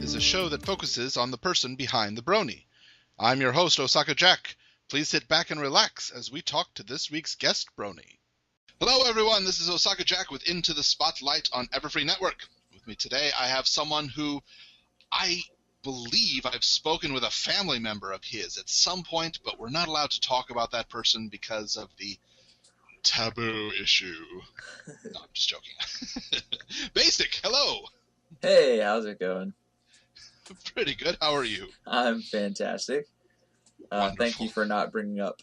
is a show that focuses on the person behind the brony. I'm your host, Osaka Jack. Please sit back and relax as we talk to this week's guest brony. Hello, everyone. This is Osaka Jack with Into the Spotlight on Everfree Network. With me today, I have someone who I believe I've spoken with a family member of his at some point, but we're not allowed to talk about that person because of the taboo issue. No, I'm just joking. Baasik, hello. Hey, how's it going? Pretty good. How are you? I'm fantastic. Thank you for not bringing up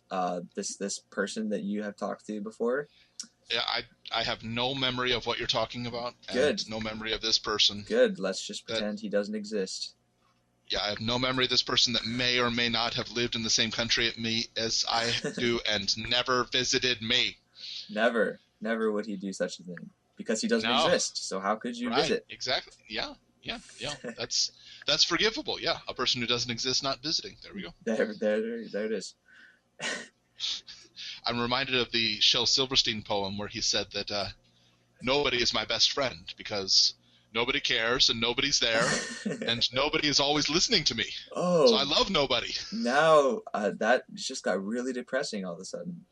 this person that you have talked to before. Yeah, I have no memory of what you're talking about. Good. And no memory of this person. Good. Let's just pretend he doesn't exist. Yeah, I have no memory of this person that may or may not have lived in the same country as I do and never visited me. Never would he do such a thing because he doesn't exist. So how could you visit? Exactly. Yeah. That's forgivable. Yeah, a person who doesn't exist not visiting. There we go. There it is. I'm reminded of the Shel Silverstein poem where he said that nobody is my best friend because nobody cares and nobody's there and nobody is always listening to me. Oh. So I love nobody. Now that just got really depressing all of a sudden.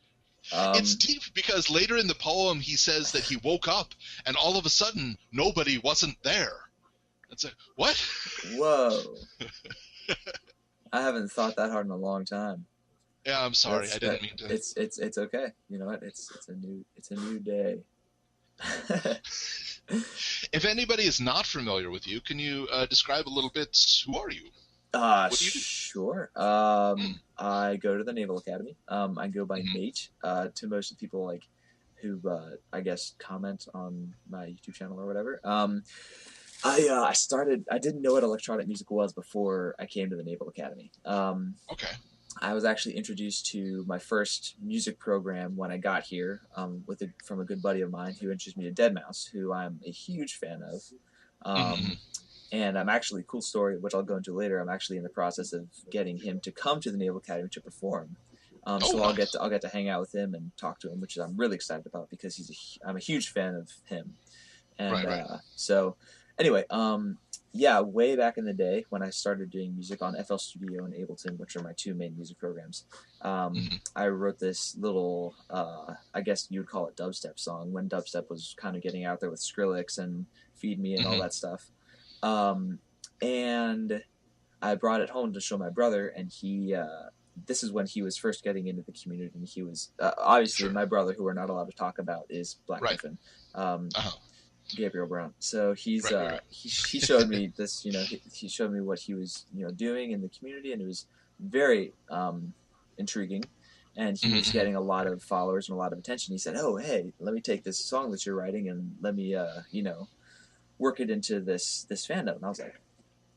It's deep because later in the poem he says that he woke up and all of a sudden nobody wasn't there. It's like, what? Whoa. I haven't thought that hard in a long time. Yeah, I'm sorry. I didn't mean to. It's okay. You know what? It's a new day. If anybody is not familiar with you, can you describe a little bit? Who are you? What do you do? Sure. I go to the Naval Academy. I go by Nate. To most of the people who I guess comment on my YouTube channel or whatever. I didn't know what electronic music was before I came to the Naval Academy. Okay. I was actually introduced to my first music program when I got here from a good buddy of mine who introduced me to Deadmau5, who I'm a huge fan of. And I'm actually, cool story, which I'll go into later, I'm actually in the process of getting him to come to the Naval Academy to perform. So nice. I'll get to hang out with him and talk to him, which I'm really excited about because I'm a huge fan of him. And right. So anyway, yeah, way back in the day when I started doing music on FL Studio and Ableton, which are my two main music programs, I wrote this little, I guess you would call it dubstep song when dubstep was kind of getting out there with Skrillex and Feed Me and all that stuff. And I brought it home to show my brother, and this is when he was first getting into the community, and he was, obviously my brother, who we're not allowed to talk about, is Black Griffin. Gabriel Brown. So he showed me this, he showed me what he was, doing in the community, and it was very intriguing. And he was getting a lot of followers and a lot of attention. He said, "Oh, hey, let me take this song that you're writing and let me, work it into this fandom." And I was like,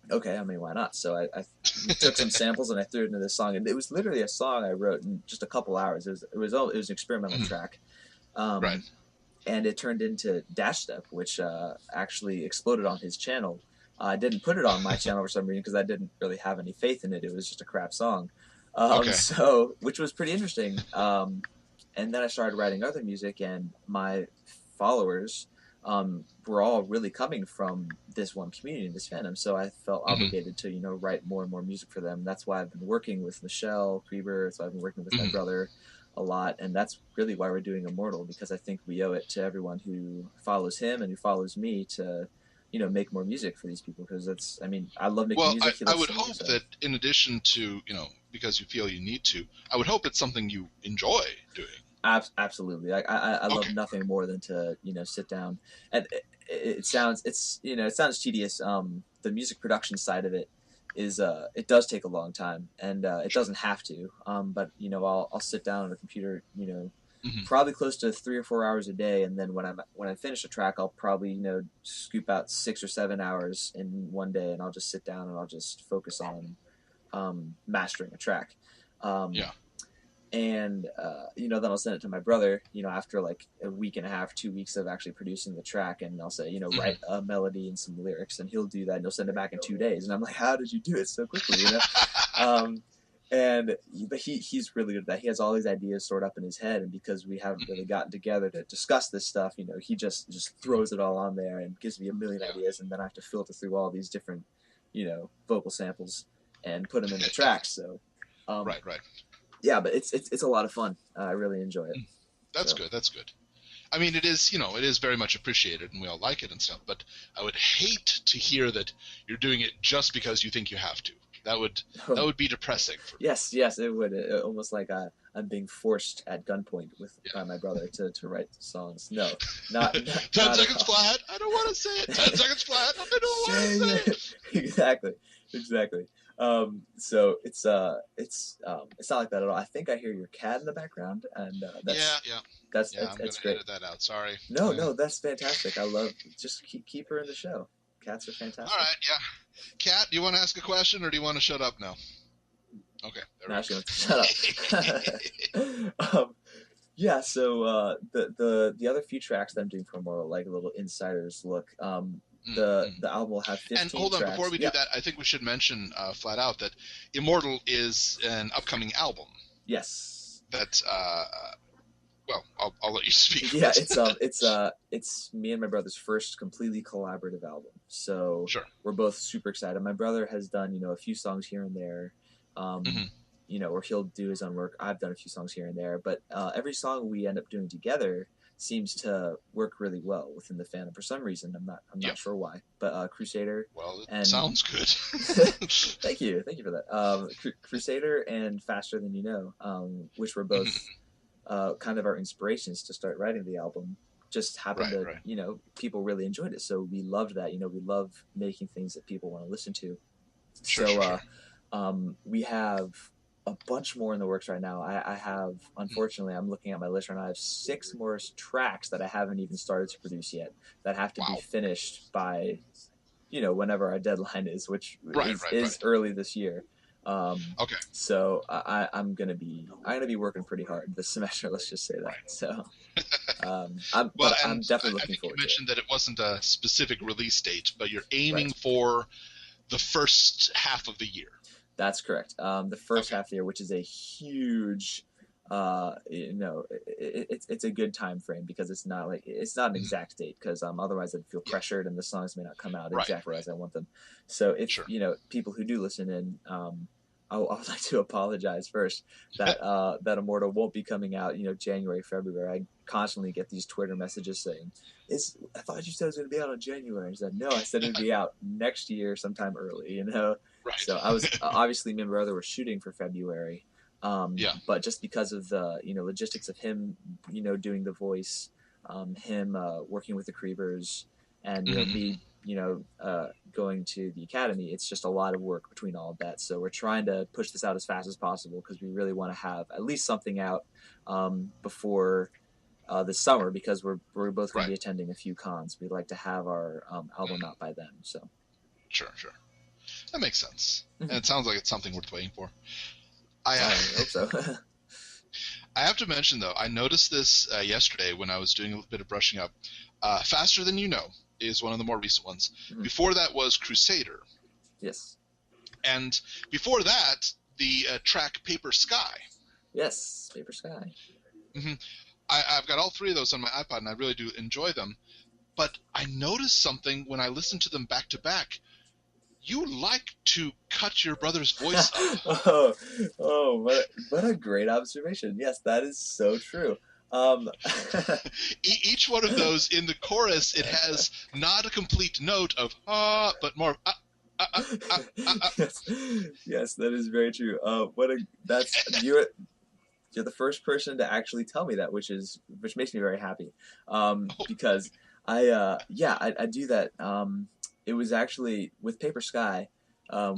okay, I mean, why not? So I took some samples and I threw it into this song, and it was literally a song I wrote in just a couple hours. It was an experimental track. Right. And it turned into Dash Step, which actually exploded on his channel. I didn't put it on my channel for some reason because I didn't really have any faith in it. It was just a crap song. So, which was pretty interesting. And then I started writing other music, and my followers were all really coming from this one community, this fandom. So I felt obligated to, write more and more music for them. That's why I've been working with Michelle Krieber. So I've been working with my brother a lot, and that's really why we're doing Immortal, because I think we owe it to everyone who follows him and who follows me to, make more music for these people, because I love making music. I would hope that in addition to, because you feel you need to, I would hope it's something you enjoy doing. Absolutely. I love nothing more than to, sit down, and it sounds tedious. The music production side of it is it does take a long time, and it doesn't have to, but I'll sit down on a computer, probably close to 3 or 4 hours a day, and then when I finish a track, I'll probably scoop out 6 or 7 hours in one day, and I'll just sit down and I'll just focus on mastering a track. And then I'll send it to my brother, after like a week and a half, 2 weeks of actually producing the track, and I'll say, write a melody and some lyrics, and he'll do that, and he'll send it back in 2 days, and I'm like, how did you do it so quickly, But he's really good at that. He has all these ideas stored up in his head, and because we haven't really gotten together to discuss this stuff, he just throws it all on there and gives me a million ideas, and then I have to filter through all these different vocal samples and put them in the tracks. So, right. Yeah, but it's a lot of fun. I really enjoy it. That's good. That's good. I mean, it is very much appreciated, and we all like it and stuff. But I would hate to hear that you're doing it just because you think you have to. That would be depressing for me. Yes, it would. Almost like I'm being forced at gunpoint by my brother to write songs. No, not 10 seconds flat. I don't want to say it. 10 seconds flat. I don't want to say it. Exactly. So it's not like that at all. I think I hear your cat in the background, and that's I'm gonna great. edit that out. Sorry. No, that's fantastic. I love just keep her in the show. Cats are fantastic. All right, yeah. Cat, do you want to ask a question, or do you want to shut up now? Okay. No, she wants to shut up. Yeah. So the other few tracks that I'm doing for more like a little insider's look. The album will have 15 And hold on, tracks. before we do that, I think we should mention flat out that Immortal is an upcoming album. Yes. That's well, I'll let you speak. Yeah, it's me and my brother's first completely collaborative album. So sure. We're both super excited. My brother has done a few songs here and there, or he'll do his own work. I've done a few songs here and there, but every song we end up doing together seems to work really well within the fandom for some reason. I'm not sure why, but Crusader. Well, it sounds good. Thank you for that. Crusader and Faster Than You Know, which were both kind of our inspirations to start writing the album, just happened people really enjoyed it, so we loved that. We love making things that people want to listen to. Sure. We have a bunch more in the works right now. I have, unfortunately, I'm looking at my list right now. I have 6 more tracks that I haven't even started to produce yet that have to be finished by, whenever our deadline is, which is early this year. Okay. So I'm gonna be working pretty hard this semester. Let's just say that. Right. So, I'm definitely looking forward. You mentioned that it wasn't a specific release date, but you're aiming for the first half of the year. That's correct. The first half of the year, which is a huge, it's a good time frame because it's not an exact date because otherwise I'd feel pressured and the songs may not come out exactly as I want them. So if people who do listen in, I would like to apologize first that that Immortal won't be coming out January, February. I constantly get these Twitter messages saying, I thought you said it was going to be out in January. I said, no, I said it would be out next year sometime early, Right. So I was obviously me and my brother were shooting for February. But just because of the logistics of him doing the voice, him working with the Creepers, and me going to the academy, it's just a lot of work between all of that. So we're trying to push this out as fast as possible because we really want to have at least something out before this summer because we're both going to be attending a few cons. We'd like to have our album out by then. So sure, that makes sense, and it sounds like it's something worth waiting for. I hope so. I have to mention, though, I noticed this yesterday when I was doing a little bit of brushing up. Faster Than You Know is one of the more recent ones. Mm-hmm. Before that was Crusader. Yes. And before that, the track Paper Sky. Yes, Paper Sky. Mm-hmm. I've got all 3 of those on my iPod, and I really do enjoy them. But I noticed something when I listened to them back to back. You like to cut your brother's voice up. What a great observation. Yes, that is so true. Each one of those in the chorus, it has not a complete note of but more Yes, that is very true. You're the first person to actually tell me that, which makes me very happy. Because I do that. It was actually with Paper Sky,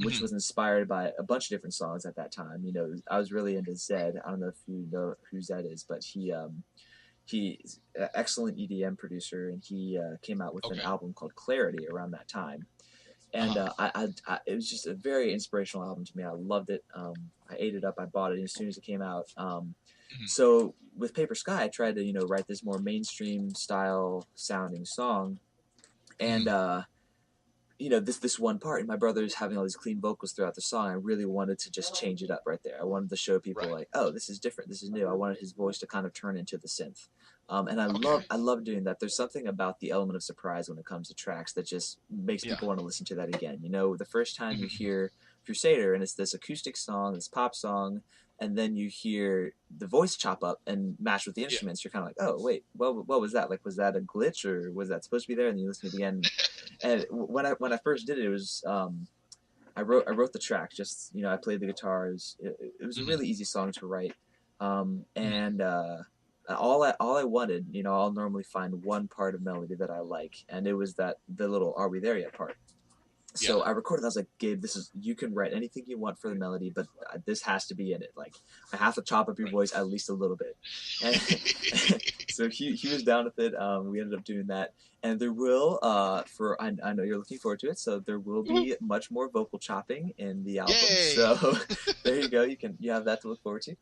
which was inspired by a bunch of different songs at that time. I was really into Zed. I don't know if you know who Zed is, but he's an excellent EDM producer, and he came out with an album called Clarity around that time. And it was just a very inspirational album to me. I loved it. I ate it up. I bought it as soon as it came out. So with Paper Sky, I tried to write this more mainstream style sounding song, and this one part, and my brother's having all these clean vocals throughout the song. I really wanted to just change it up right there. I wanted to show people like, oh, this is different. This is new. I wanted his voice to kind of turn into the synth. And I love doing that. There's something about the element of surprise when it comes to tracks that just makes people want to listen to that again. You know, the first time you hear Crusader and it's this acoustic song, this pop song, and then you hear the voice chop up and match with the instruments, you're kind of like, oh wait, what was that? Like, was that a glitch or was that supposed to be there? And then you listen to it again. And when I first did it, it was I wrote the track. Just, you know, I played the guitars. It was a really easy song to write, and all I wanted, you know, I'll normally find one part of melody that I like, and it was the little "Are we there yet?" part. So I recorded. I was like, Gabe, you can write anything you want for the melody, but this has to be in it. Like, I have to chop up your voice at least a little bit. And so he was down with it. We ended up doing that, and there will I know you're looking forward to it. So there will be much more vocal chopping in the album. Yay! So there you go. You have that to look forward to.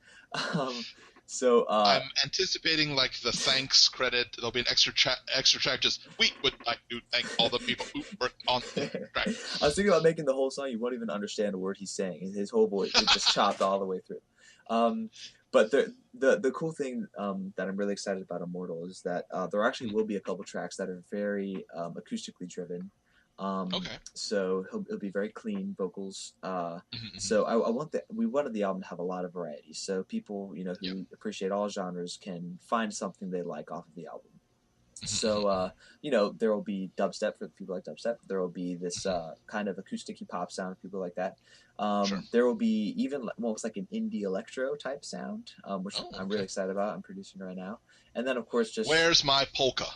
So I'm anticipating like the thanks credit. There'll be an extra track. Just we would like to thank all the people who worked on the track. I was thinking about making the whole song. You won't even understand a word he's saying. His whole voice is just chopped all the way through. But the cool thing that I'm really excited about Immortal is that there actually will be a couple tracks that are very acoustically driven. So it'll be very clean vocals. So we wanted the album to have a lot of variety. So people, you know, who appreciate all genres can find something they like off of the album. So, you know, there will be dubstep for people like dubstep. There will be this kind of acoustic pop sound for people like that. There will be even almost like an indie electro type sound, which I'm really excited about. I'm producing right now. And then, of course, just... Where's my polka?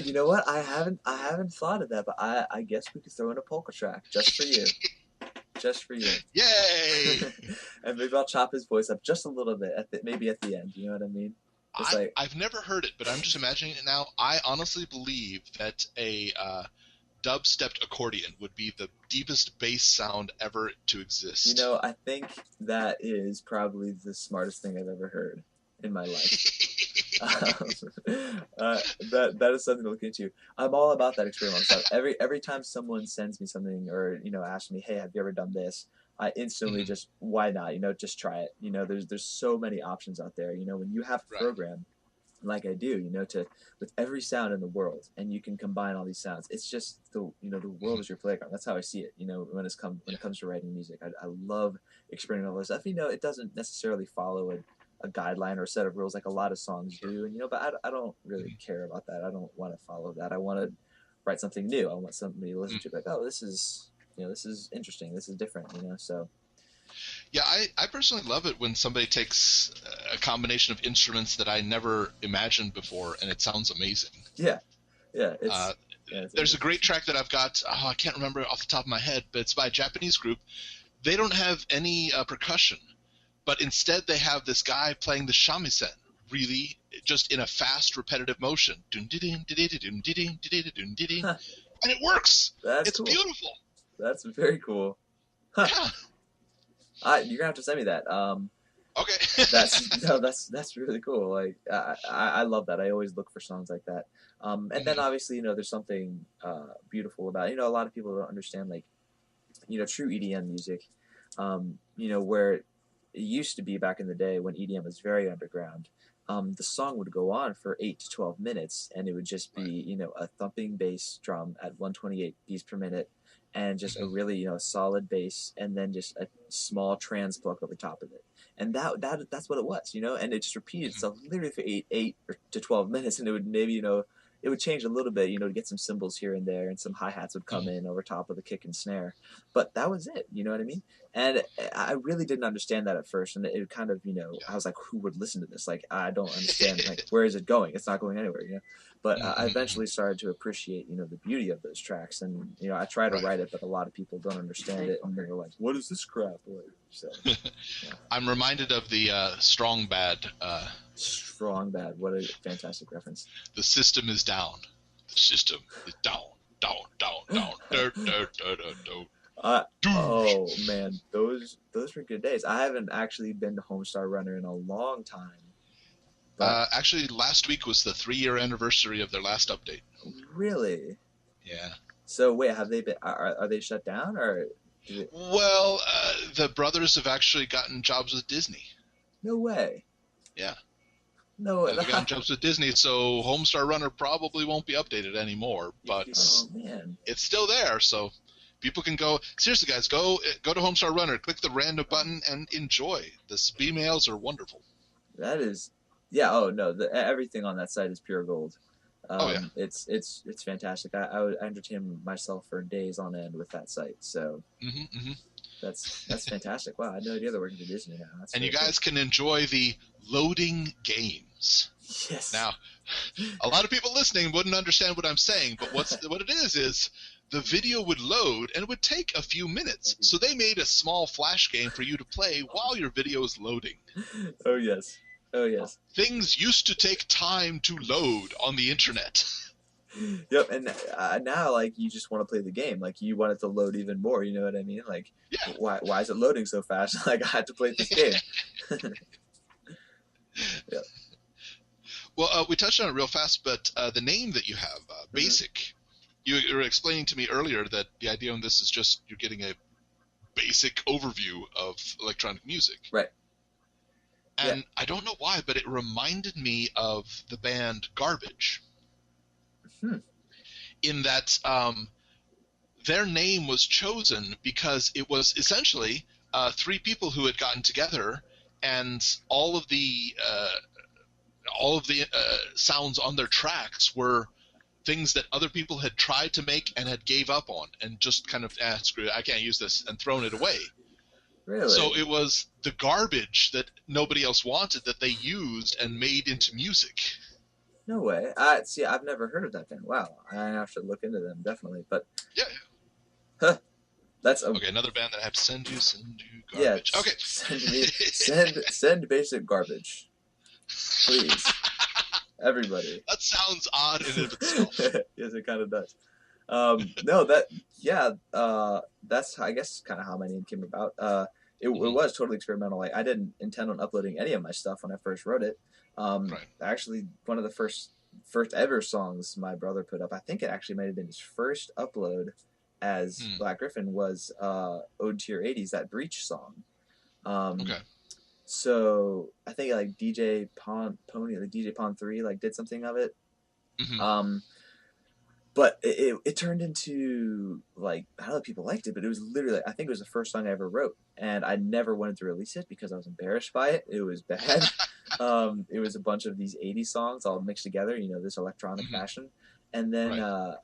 You know what? I haven't thought of that, but I guess we could throw in a polka track just for you. Just for you. Yay! And maybe I'll chop his voice up just a little bit, maybe at the end. You know what I mean? I've never heard it, but I'm just imagining it now. I honestly believe that a dub-stepped accordion would be the deepest bass sound ever to exist. You know, I think that is probably the smartest thing I've ever heard in my life. That is something to look into. I'm all about that experimental stuff. Every time someone sends me something or, you know, asks me, hey, have you ever done this? I instantly just, why not? You know, just try it. You know, there's so many options out there. You know, when you have a program like I do, you know, with every sound in the world, and you can combine all these sounds. It's just the world is your playground. That's how I see it. You know, when it comes to writing music, I love experimenting all this stuff. You know, it doesn't necessarily follow a guideline or a set of rules like a lot of songs do, and you know, but I don't really care about that. I don't want to follow that. I want to write something new. I want somebody to listen to, like, oh, this is interesting. This is different. You know, so. Yeah, I personally love it when somebody takes a combination of instruments that I never imagined before, and it sounds amazing. Yeah. There's a great track that I've got. Oh, I can't remember off the top of my head, but it's by a Japanese group. They don't have any percussion, but instead they have this guy playing the shamisen, really, just in a fast, repetitive motion. And it works. It's cool. Beautiful. That's very cool. Huh. Yeah. You're gonna have to send me that. Okay. That's really cool. Like I love that. I always look for songs like that. And then obviously, you know, there's something beautiful about, you know, a lot of people don't understand, like, you know, true EDM music. You know, where it used to be back in the day when EDM was very underground. The song would go on for 8 to 12 minutes, and it would just be, you know, a thumping bass drum at 128 beats per minute, and just a really, you know, solid bass, and then just a small trans pluck over top of it. And that's what it was, you know, and it just repeated itself literally for 8 to 12 minutes, and it would maybe, you know, it would change a little bit, you know, to get some cymbals here and there, and some hi-hats would come in over top of the kick and snare. But that was it, you know what I mean? And I really didn't understand that at first, and it kind of, you know, I was like, who would listen to this? Like, I don't understand, like, where is it going? It's not going anywhere, you know? But I eventually started to appreciate, you know, the beauty of those tracks, and, you know, I try to write it, but a lot of people don't understand it, and they're like, what is this crap? So, yeah. I'm reminded of the Strong Bad. Strong Bad, what a fantastic reference. The system is down. The system is down, down, down, down. Oh man, those were good days. I haven't actually been to Homestar Runner in a long time. Actually, last week was the 3-year anniversary of their last update. Really? Yeah. So wait, have they been? Are they shut down or? Well, the brothers have actually gotten jobs with Disney. No way. Yeah. No. Have gotten jumps with Disney, so Homestar Runner probably won't be updated anymore. But oh man, it's still there, so people can go. Seriously, guys, go to Homestar Runner, click the random button, and enjoy. The emails are wonderful. That is, yeah. Oh no, everything on that site is pure gold. Oh yeah, it's fantastic. I entertain myself for days on end with that site. So that's fantastic. Wow, I had no idea they're working for Disney now. That's and you cool. guys can enjoy the loading games. Yes. Now, a lot of people listening wouldn't understand what I'm saying, but what it is the video would load and it would take a few minutes. So they made a small flash game for you to play while your video is loading. Oh yes. Oh yes. Things used to take time to load on the internet. Yep, and now like you just want to play the game, like you want it to load even more. You know what I mean? Like, yeah. Why is it loading so fast? Like I had to play this game. Yeah. Well, we touched on it real fast, but the name that you have, Baasik, you were explaining to me earlier that the idea on this is just you're getting a basic overview of electronic music. Right. And yeah. I don't know why, but it reminded me of the band Garbage. In that their name was chosen because it was essentially three people who had gotten together, and all of the sounds on their tracks were things that other people had tried to make and had gave up on, and just kind of screw it, I can't use this, and thrown it away. Really? So it was the garbage that nobody else wanted that they used and made into music. No way. See, I've never heard of that band. Wow, I have to look into them definitely. But yeah, huh, that's okay. Another band that I have to send you garbage. Yeah, okay. Send basic garbage, please, everybody. That sounds odd in and of itself. Yes, it kind of does. No, that's I guess kind of how my name came about. It was totally experimental. Like I didn't intend on uploading any of my stuff when I first wrote it. Right. Actually, one of the first ever songs my brother put up, I think it actually might have been his first upload as Black Griffin, was Ode to Your 80s, that Breach song. Okay. So I think like DJ Pon 3 like did something of it. But it turned into, like, I don't know if people liked it, but it was literally, I think it was the first song I ever wrote. And I never wanted to release it because I was embarrassed by it. It was bad. It was a bunch of these 80s songs all mixed together, this electronic fashion. And then I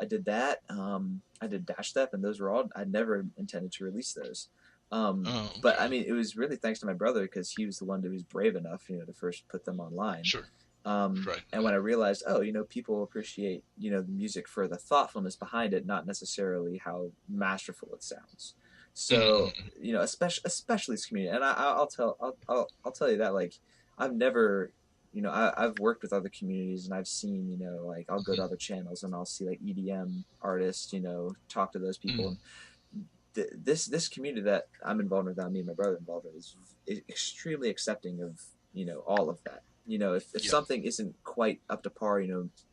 did that. I did Dash Step, and those were all, I never intended to release those. But, I mean, it was really thanks to my brother because he was the one who was brave enough, to first put them online. Sure. And when I realized, people appreciate, the music for the thoughtfulness behind it, not necessarily how masterful it sounds. So, especially this community, and I'll tell you that, like, I've never, I've worked with other communities, and I've seen, like, I'll go to other channels and I'll see like EDM artists, talk to those people. And this community that I'm involved with, that me and my brother involved with, is extremely accepting of, all of that. If something isn't quite up to par,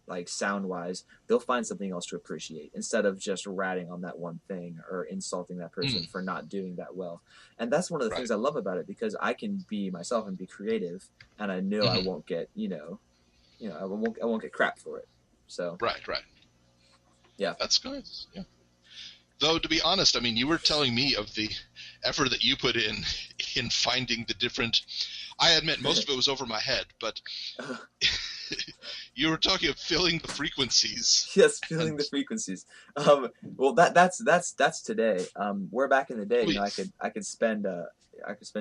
like sound wise, they'll find something else to appreciate instead of just ratting on that one thing or insulting that person for not doing that well. And that's one of the things I love about it, because I can be myself and be creative, and I know I won't get, I won't get crap for it. So right. Yeah, that's good. Yeah. Though, to be honest, I mean, you were telling me of the effort that you put in finding the different. I admit most of it was over my head, but you were talking of filling the frequencies. Yes, filling the frequencies. Well, that's today. Where back in the day, I could spend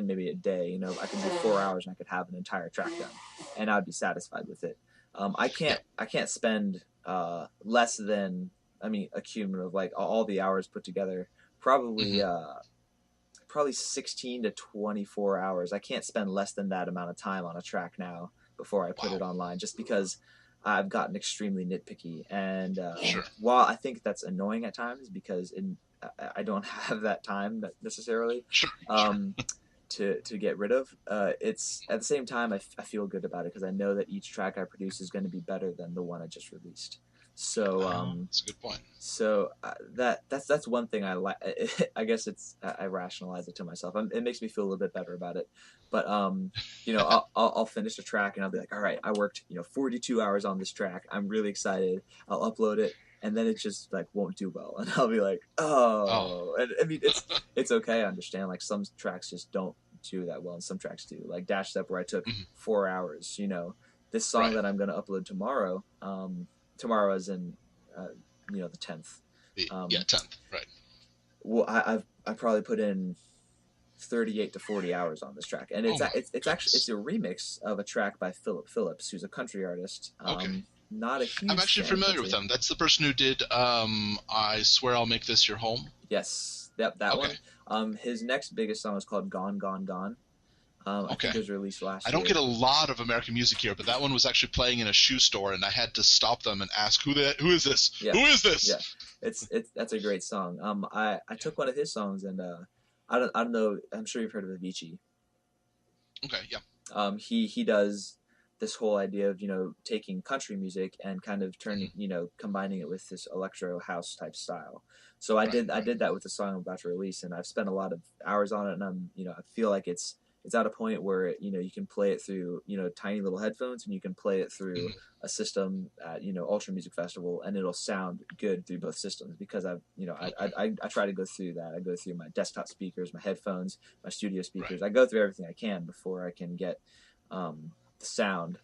maybe a day. I could do 4 hours and I could have an entire track done, and I'd be satisfied with it. I can't spend less than, a cumulative, like all the hours put together, probably 16 to 24 hours. I can't spend less than that amount of time on a track now before I put it online, just because I've gotten extremely nitpicky. And while I think that's annoying at times, because I don't have that time necessarily to get rid of, it's at the same time I feel good about it, because I know that each track I produce is going to be better than the one I just released. So that's a good point. So that's one thing I like. I guess I rationalize it to myself. It makes me feel a little bit better about it. But you know, I'll finish a track and I'll be like, all right, I worked 42 hours on this track. I'm really excited. I'll upload it, and then it just like won't do well, and I'll be like, oh. And I mean, it's okay. I understand. Like some tracks just don't do that well, and some tracks do. Like Dash Step, where I took 4 hours. This song that I'm going to upload tomorrow. Tomorrow is in. The 10th. 10th, right. Well, I probably put in 38 to 40 hours on this track, and it's actually a remix of a track by Philip Phillips, who's a country artist. Okay. Not a huge. I'm actually familiar with him. That's the person who did I Swear I'll Make This Your Home. Yes, that one. His next biggest song is called Gone, Gone, Gone. I think it was released last year. I don't get a lot of American music here, but that one was actually playing in a shoe store, and I had to stop them and ask, who is this? Yeah. Who is this? Yeah, that's a great song. I took one of his songs, and I don't know. I'm sure you've heard of Avicii. Okay, yeah. He does this whole idea of taking country music and kind of turning combining it with this electro house type style. So I did that with the song I'm about to release, and I've spent a lot of hours on it, and I feel like it's at a point where you can play it through tiny little headphones, and you can play it through a system at Ultra Music Festival, and it'll sound good through both systems, because I try to go through that. I go through my desktop speakers, my headphones, my studio speakers. I go through everything I can before I can get the sound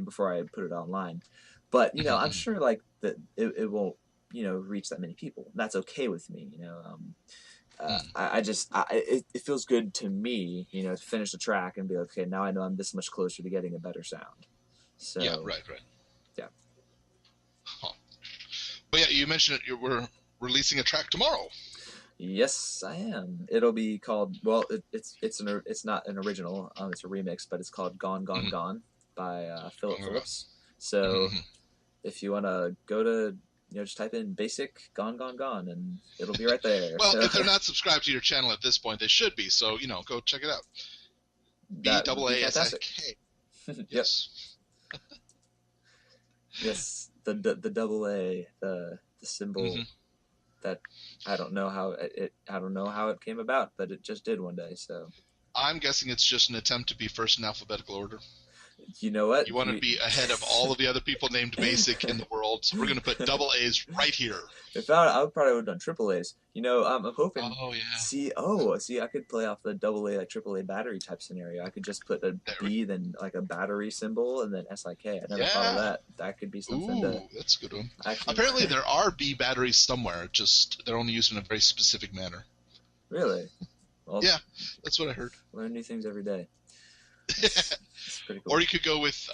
before I put it online. But I'm sure like that it won't reach that many people. That's okay with me. It feels good to me, to finish the track and be like, okay, now I know I'm this much closer to getting a better sound. So yeah, right. Yeah. Huh. But yeah, you mentioned it. We're releasing a track tomorrow. Yes, I am. It'll be called. Well, it's not an original. It's a remix, but it's called "Gone, Gone, Gone" by Philip Phillips. So if you want to go to just type in Baasik, Gone, Gone, Gone, and it'll be right there. Well, if they're not subscribed to your channel at this point, they should be. So, go check it out. Baasik. Yes. Yes, the double A, the symbol that I don't know how it came about, but it just did one day. So I'm guessing it's just an attempt to be first in alphabetical order. You know what? You want to be ahead of all of the other people named Baasik in the world, so we're going to put double A's right here. If I probably would have done triple A's. I'm hoping. Oh, yeah. See, I could play off the double A, like triple A battery type scenario. I could just put a B, then like a battery symbol, and then SIK. I never thought of that. That could be something. Ooh, that's a good one. Apparently, there are B batteries somewhere. Just they're only used in a very specific manner. Really? Well, yeah, that's what I heard. Learn new things every day. That's pretty cool. Or you could go with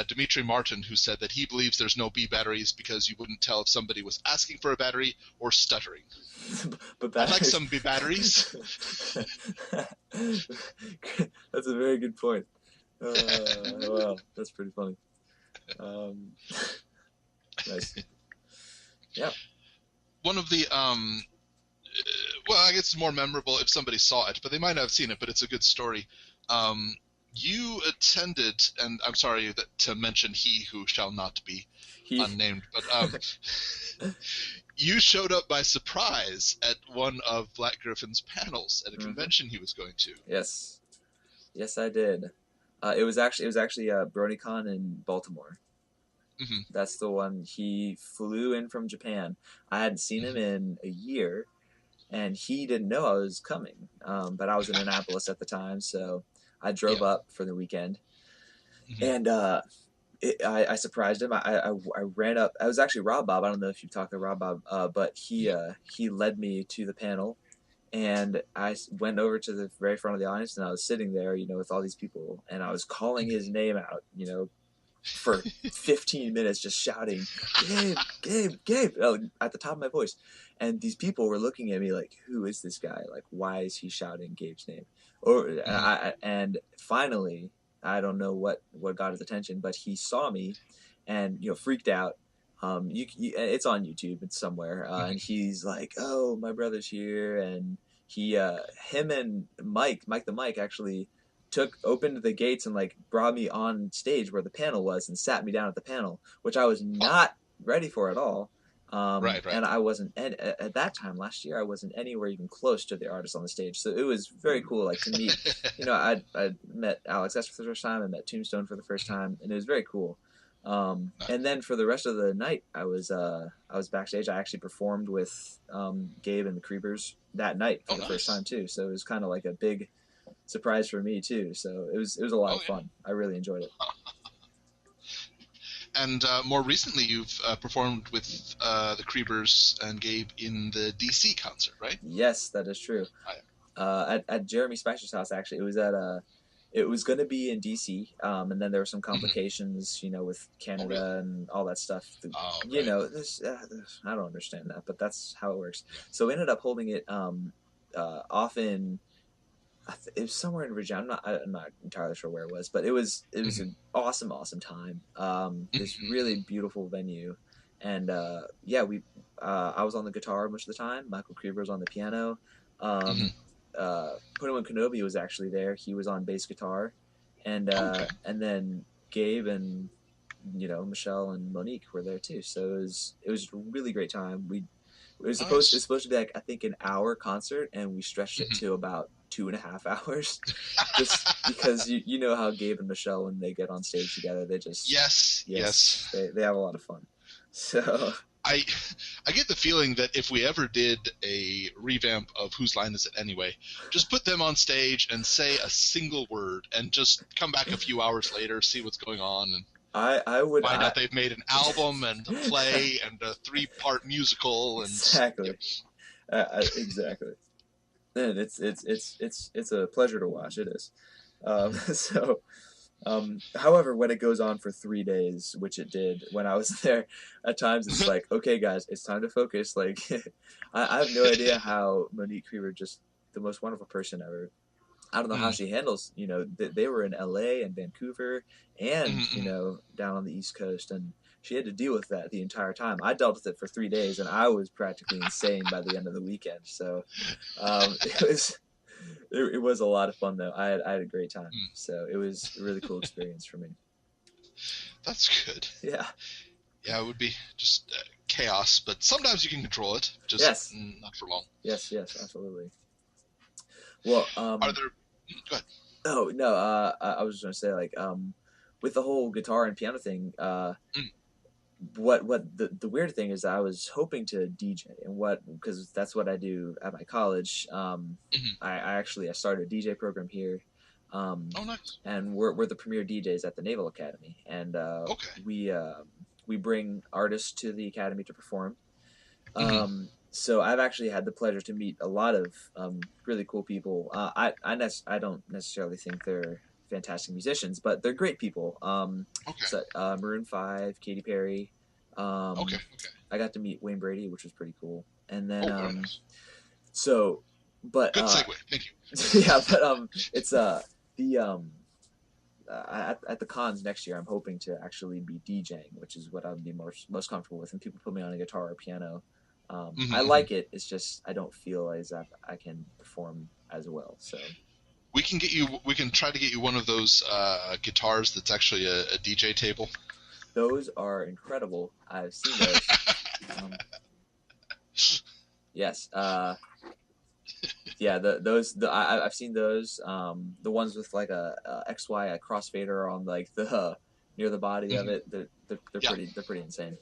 Dimitri Martin, who said that he believes there's no B batteries because you wouldn't tell if somebody was asking for a battery or stuttering. But I'd like some B batteries. That's a very good point. Wow, that's pretty funny. Nice. Yeah. One of the well, I guess it's more memorable if somebody saw it, but they might not have seen it. But it's a good story. You attended, and I'm sorry to mention he who shall not be unnamed, but you showed up by surprise at one of Black Griffin's panels at a convention he was going to. Yes, I did. It was actually BronyCon in Baltimore. That's the one. He flew in from Japan. I hadn't seen him in a year, and he didn't know I was coming. But I was in Annapolis at the time, so I drove up for the weekend, and I surprised him. I ran up. I was actually Rob Bob. I don't know if you've talked to Rob Bob, but he led me to the panel, and I went over to the very front of the audience, and I was sitting there, with all these people, and I was calling his name out, for 15 minutes, just shouting, Gabe, at the top of my voice. And these people were looking at me like, who is this guy? Like, why is he shouting Gabe's name? And finally, I don't know what got his attention, but he saw me and, freaked out. It's on YouTube, it's somewhere. And he's like, oh, my brother's here. And him and Mike the Mike actually opened the gates and like brought me on stage where the panel was and sat me down at the panel, which I was not ready for it all. Right. And I wasn't at that time last year. I wasn't anywhere even close to the artists on the stage. So it was very cool, like to meet. I met Alex S for the first time. I met Tombstone for the first time, and it was very cool. And then for the rest of the night, I was backstage. I actually performed with Gabe and the Creepers that night for the first time too. So it was kind of like a big surprise for me too. So it was a lot of fun. I really enjoyed it. And more recently, you've performed with the Creepers and Gabe in the DC concert, right? Yes, that is true. At Jeremy Spicer's house, actually, it was going to be in DC, and then there were some complications, with Canada and all that stuff. I don't understand that, but that's how it works. So we ended up holding it off in. It was somewhere in Virginia. I'm not entirely sure where it was, but it was an awesome time. This really beautiful venue, and I was on the guitar most of the time. Michael Creeper was on the piano. Punawin Kenobi was actually there. He was on bass guitar, and then Gabe and Michelle and Monique were there too. So it was a really great time. It was supposed to be like, I think, an hour concert, and we stretched it to about 2.5 hours, just because you know how Gabe and Michelle, when they get on stage together, they just yes they have a lot of fun. So I get the feeling that if we ever did a revamp of Whose Line Is It Anyway, just put them on stage and say a single word, and just come back a few hours later, see what's going on, and I would find out they've made an album and a play and a 3-part musical. And exactly. Exactly. And it's a pleasure to watch. It is. However, when it goes on for 3 days, which it did when I was there, at times it's like, okay, guys, it's time to focus. Like, I have no idea how Monique Creeper, just the most wonderful person ever. I don't know how she handles, they were in LA and Vancouver and, down on the East Coast, and she had to deal with that the entire time. I dealt with it for 3 days, and I was practically insane by the end of the weekend. So it was a lot of fun, though. I had a great time. So it was a really cool experience for me. That's good. Yeah. Yeah, it would be just chaos, but sometimes you can control it. Just not for long. Yes, absolutely. Well, are there... Go ahead. Oh, no, I was just going to say, like, with the whole guitar and piano thing, what the weird thing is, I was hoping to DJ, and because that's what I do at my college. I started a DJ program here. Nice. And we're the premier DJs at the Naval Academy, and we bring artists to the academy to perform. So I've actually had the pleasure to meet a lot of really cool people. I don't necessarily think they're fantastic musicians, but they're great people. So, Maroon 5, Katy Perry. I got to meet Wayne Brady, which was pretty cool. And then nice. Good segue. Thank you. Yeah, but it's at the cons next year, I'm hoping to actually be DJing, which is what I'd be most comfortable with. And people put me on a guitar or piano. I like it. It's just I don't feel as if I can perform as well. So we can try to get you one of those guitars that's actually a DJ table. Those are incredible. I've seen those. Yes. Yeah. I've seen those. The ones with like a XY, a crossfader on like the near the body of it. They're pretty insane.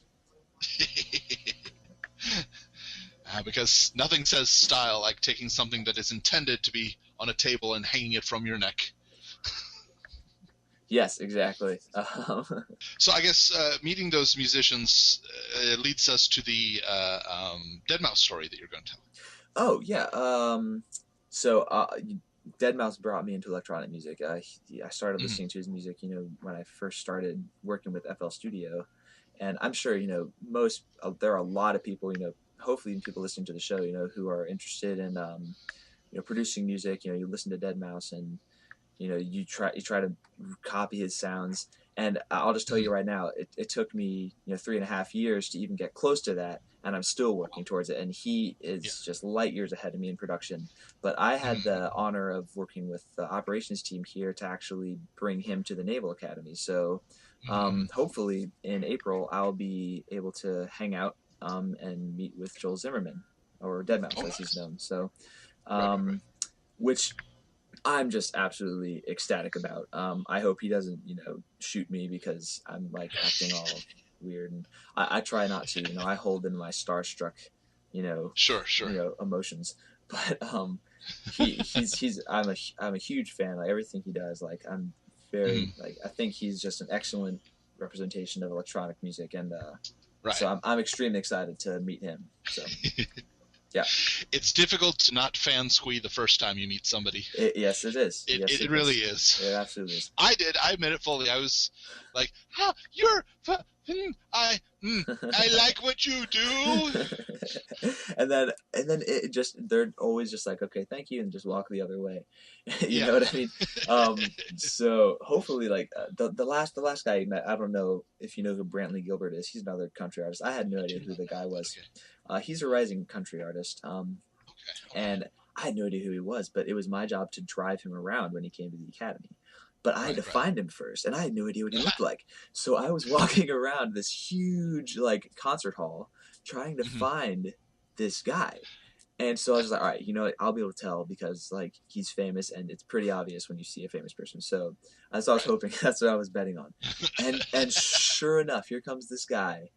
Because nothing says style like taking something that is intended to be on a table and hanging it from your neck. Yes, exactly. So I guess meeting those musicians leads us to the deadmau5 story that you're going to tell. Oh, yeah. So deadmau5 brought me into electronic music. I started listening to his music, when I first started working with FL Studio. And I'm sure, there are a lot of people, hopefully people listening to the show, who are interested in, producing music. You listen to deadmau5 and, you try to copy his sounds. And I'll just tell you right now, it took me 3.5 years to even get close to that, and I'm still working towards it. And he is just light years ahead of me in production. But I had the honor of working with the operations team here to actually bring him to the Naval Academy. So Hopefully in April I'll be able to hang out and meet with Joel Zimmerman, or Deadmau5 as he's known. So, which I'm just absolutely ecstatic about. I hope he doesn't, shoot me because I'm like acting all weird, and I try not to. I hold in my starstruck, sure, emotions. But I'm a huge fan. Like everything he does, like I'm very I think he's just an excellent representation of electronic music, and so I'm extremely excited to meet him. So. Yeah, it's difficult to not fan squee the first time you meet somebody. Yes, it is. It really is. It absolutely is. I admit it fully. I was like, you're. I like what you do. and then it just, they're always just like, okay, thank you, and just walk the other way. You know what I mean? So hopefully, like the last guy you met, I don't know if you know who Brantley Gilbert is. He's another country artist. I had no idea who the guy was. Okay. He's a rising country artist. And I had no idea who he was, but it was my job to drive him around when he came to the academy. But I had to find him first, and I had no idea what he looked like. So I was walking around this huge, like, concert hall trying to find this guy. And so I was like, all right, you know what? I'll be able to tell because, like, he's famous, and it's pretty obvious when you see a famous person. So that's what I was hoping. That's what I was betting on. And sure enough, here comes this guy,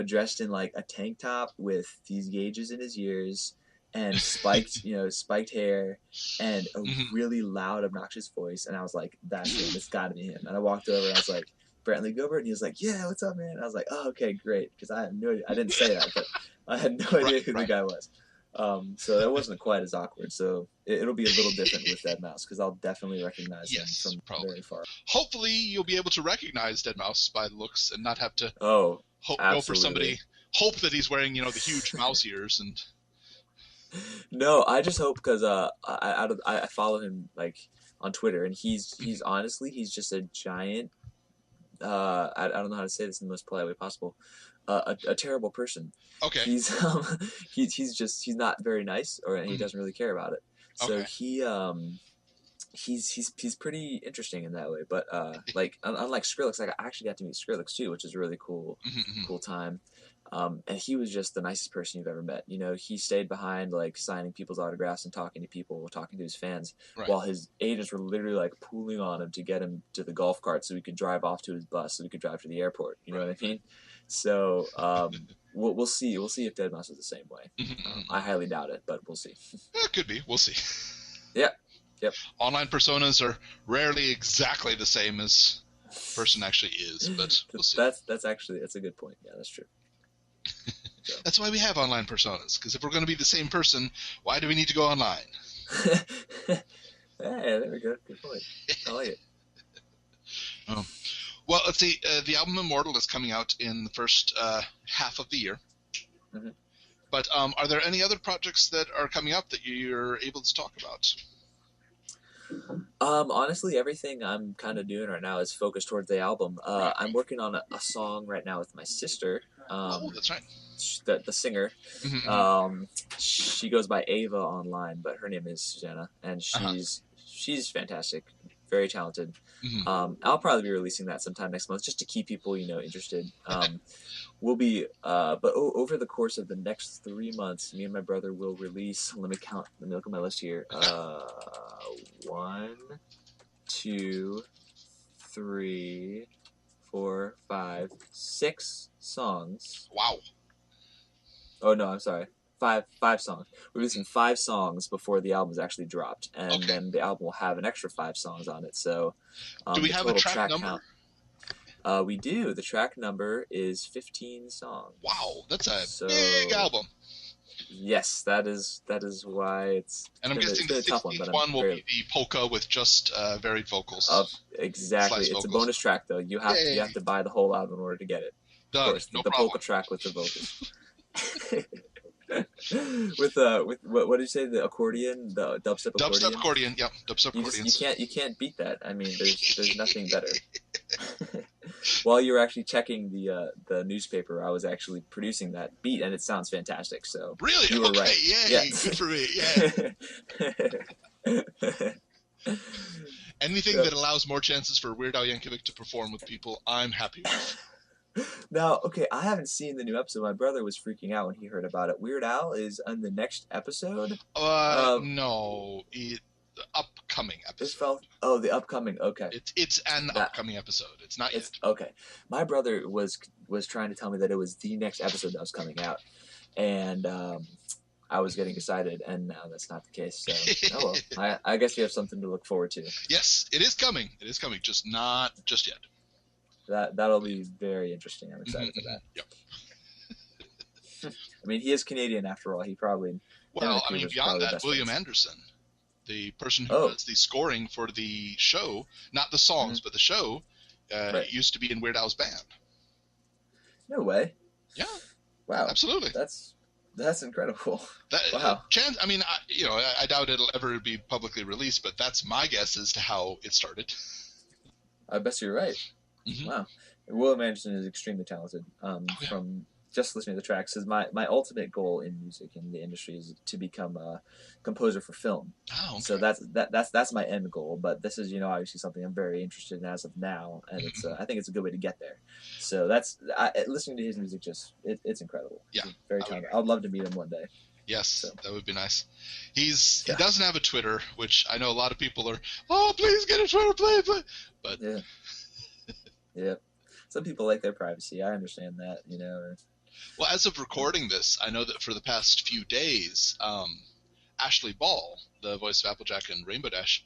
dressed in, like, a tank top with these gauges in his ears, and spiked hair, and a really loud, obnoxious voice. And I was like, that's him. It's got to be him. And I walked over, and I was like, Brantley Gilbert? And he was like, yeah, what's up, man? And I was like, oh, okay, great. Because I had no idea. I didn't say that, but I had no idea who the guy was. So that wasn't quite as awkward. So it'll be a little different with Deadmau5, because I'll definitely recognize him from very far. Hopefully you'll be able to recognize Deadmau5 by the looks and not have to go for somebody. Hope that he's wearing, the huge mouse ears and... No, I just hope, because I follow him, like, on Twitter, and he's honestly, he's just a giant, I don't know how to say this in the most polite way possible, a terrible person. Okay. He's not very nice, and he doesn't really care about it. So he's pretty interesting in that way. But like, unlike Skrillex, like, I actually got to meet Skrillex too, which is a really cool time. And he was just the nicest person you've ever met. He stayed behind, like, signing people's autographs and talking to people, talking to his fans, while his agents were literally, like, pooling on him to get him to the golf cart so he could drive off to his bus, so he could drive to the airport. You know what I mean? So we'll see. We'll see if Deadmau5 is the same way. I highly doubt it, but we'll see. It could be. We'll see. Yeah. Yep. Online personas are rarely exactly the same as person actually is, but we'll see. That's a good point. Yeah, that's true. So. That's why we have online personas, because if we're going to be the same person, why do we need to go online? Hey, there we go. Good point. I like it. Well, let's see. The album Immortal is coming out in the first half of the year. But are there any other projects that are coming up that you're able to talk about? Honestly, everything I'm kind of doing right now is focused towards the album. I'm working on a song right now with my sister. That's right. The singer. She goes by Ava online, but her name is Susanna, and she's fantastic, very talented. I'll probably be releasing that sometime next month, just to keep people, interested. We'll be, but over the course of the next 3 months, me and my brother will release. Let me look at my list here. 1, 2, 3, 4, 5, 6 songs. Wow. Oh no, I'm sorry. 5 songs. We're releasing 5 songs before the album is actually dropped, and then the album will have an extra 5 songs on it. So, do we have a track number? We do. The track number is 15 songs. Wow, that's a big album. Yes, that is why it's. And I'm guessing the 16th one will be the polka with just varied vocals. Exactly. It's a bonus track, though. You have to buy the whole album in order to get it. Done. Of course, no the problem. polka track with the vocals. with what did you say, the accordion, the dubstep accordion? Dubstep accordion. You can't beat that. I mean, there's nothing better. While you were actually checking the newspaper, I was actually producing that beat, and it sounds fantastic. So really, you were right. Yay, yeah. Good for me. Yeah. Anything that allows more chances for Weird Al Yankovic to perform with people, I'm happy with. Now, okay, I haven't seen the new episode. My brother was freaking out when he heard about it. Weird Al is on the next episode? No. The upcoming episode. The upcoming, okay. It's an upcoming episode. It's not yet. Okay. My brother was trying to tell me that it was the next episode that was coming out. And I was getting excited, and now that's not the case. So, I guess you have something to look forward to. Yes, it is coming. It is coming, just not just yet. That'll be very interesting. I'm excited for that. Yep. I mean, he is Canadian after all. He probably... Well, I mean, beyond that, William Anderson, the person who does the scoring for the show, not the songs, but the show, used to be in Weird Al's band. No way. Yeah. Wow. Absolutely. That's incredible. Wow. I mean, I doubt it'll ever be publicly released, but that's my guess as to how it started. I bet you're right. Mm-hmm. Wow. William Anderson is extremely talented. From just listening to the tracks, my ultimate goal in music in the industry is to become a composer for film. Oh, okay. So that's my end goal. But this is obviously something I'm very interested in as of now, and it's I think it's a good way to get there. So listening to his music it's incredible. Yeah, he's very talented. I'd love to meet him one day. Yes, that would be nice. He doesn't have a Twitter, which I know a lot of people are. Oh, please get a Twitter, please. But yeah. Yeah, some people like their privacy. I understand that, Well, as of recording this, I know that for the past few days, Ashley Ball, the voice of Applejack and Rainbow Dash,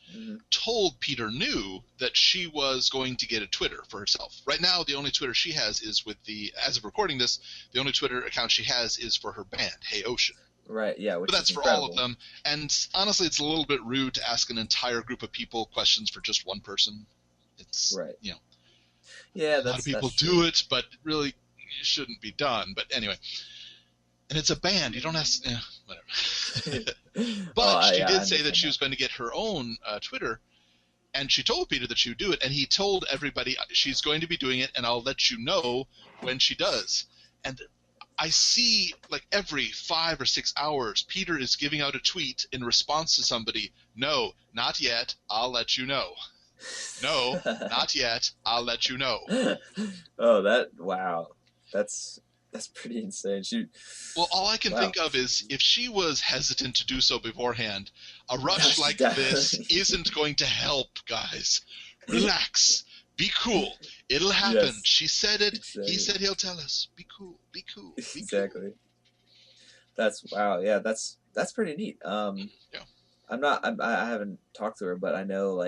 told Peter New that she was going to get a Twitter for herself. Right now, the only Twitter she has is as of recording this, the only Twitter account she has is for her band, Hey Ocean. Right, yeah. But that's for all of them. And honestly, it's a little bit rude to ask an entire group of people questions for just one person. It's, Yeah, a lot of people do it, but really it shouldn't be done. But anyway, and it's a band. You don't ask, whatever. But she did say that she was going to get her own Twitter, and she told Peter that she would do it, and he told everybody she's going to be doing it, and I'll let you know when she does. And I see, like, every 5 or 6 hours, Peter is giving out a tweet in response to somebody, no, not yet, I'll let you know. No, not yet. I'll let you know. Wow. That's pretty insane. Well, all I can think of is if she was hesitant to do so beforehand, a rush like this isn't going to help, guys. Relax. Be cool. It'll happen. Yes. She said it. Exactly. He said he'll tell us. Be cool. Be cool. Be exactly. Cool. Wow. Yeah, that's pretty neat. Yeah. I haven't talked to her, but I know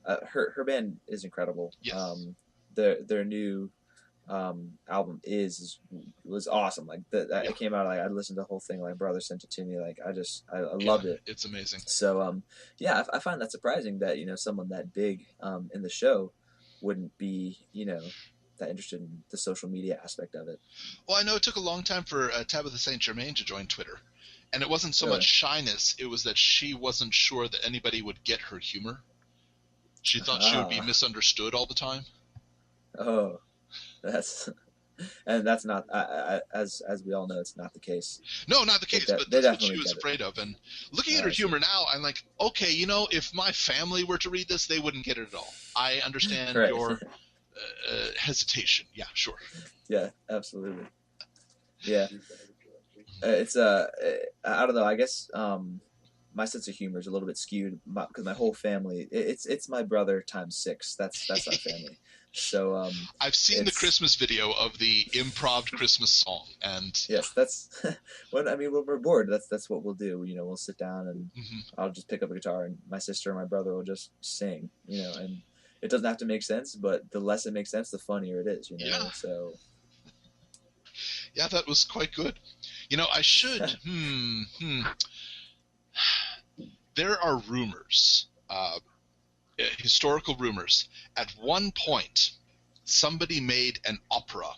her band is incredible. Yes. Their new album was awesome. Like it came out, I listened to the whole thing. My brother sent it to me. I loved it. It's amazing. So I find that surprising that someone that big in the show wouldn't be that interested in the social media aspect of it. Well, I know it took a long time for Tabitha St. Germain to join Twitter. And it wasn't so much shyness, it was that she wasn't sure that anybody would get her humor. She thought she would be misunderstood all the time. Oh, that's not, as we all know, it's not the case. No, not the case, but that's what she was afraid of. And looking at her humor now, I'm like, okay, if my family were to read this, they wouldn't get it at all. I understand your hesitation. Yeah, sure. Yeah, absolutely. Yeah. It's I don't know. I guess my sense of humor is a little bit skewed because my whole family. It's my brother times 6. That's our family. So I've seen the Christmas video of the improv Christmas song, and yes, that's when we're bored. That's what we'll do. We'll sit down and I'll just pick up a guitar, and my sister and my brother will just sing. And it doesn't have to make sense, but the less it makes sense, the funnier it is. Yeah. So yeah, that was quite good. I should. There are rumors, historical rumors. At one point, somebody made an opera,